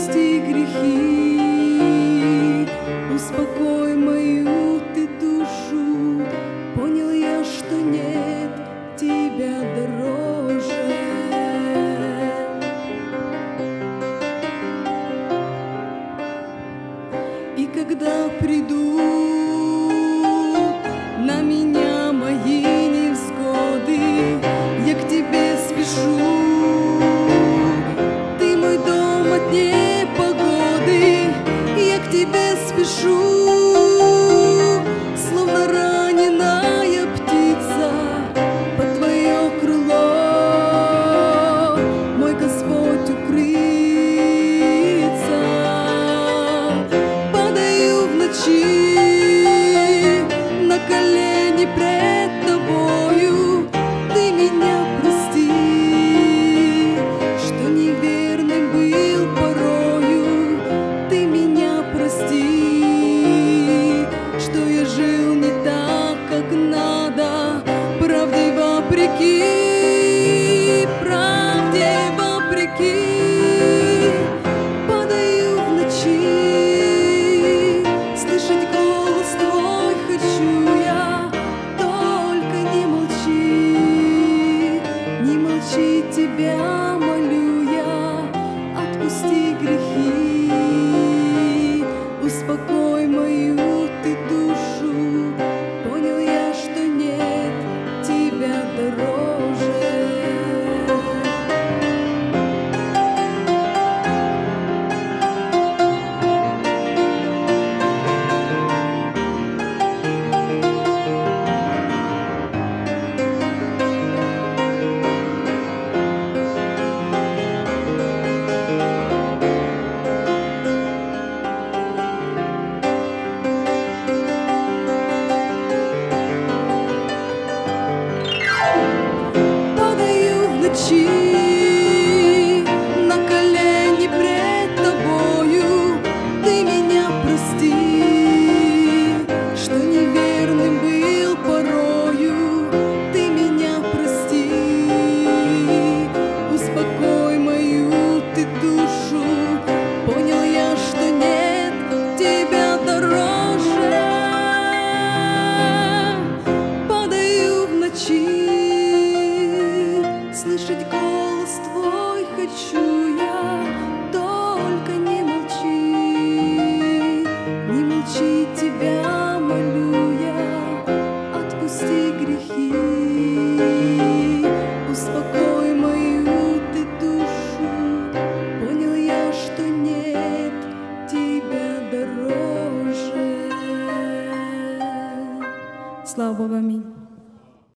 отпусти грехи, успокой мою ты душу. Понял я, что нет тебя дороже. И когда придут на меня мои невзгоды, я к тебе спешу. Ты мой дом от непогоды, я к тебе спешу. Словно раненая птица под твое крыло мой Господь укрыется. Падаю в ночи на колени пред тобою. Ты меня прости, что неверным был порою. Ты меня прости, что я жил не так, как надо, правде вопреки, правде вопреки. Падаю в ночи, слышать голос твой хочу я. Только не молчи, тебя молю я. Отпусти грехи, успокой мою ты душу. Понял я, что нет тебя дороже. На колени пред тобою. Ты меня прости, что неверным был порою. Ты меня прости, успокой мою ты душу. Понял я, что нет тебя дороже. Падаю в ночи, слышать голос твой хочу я.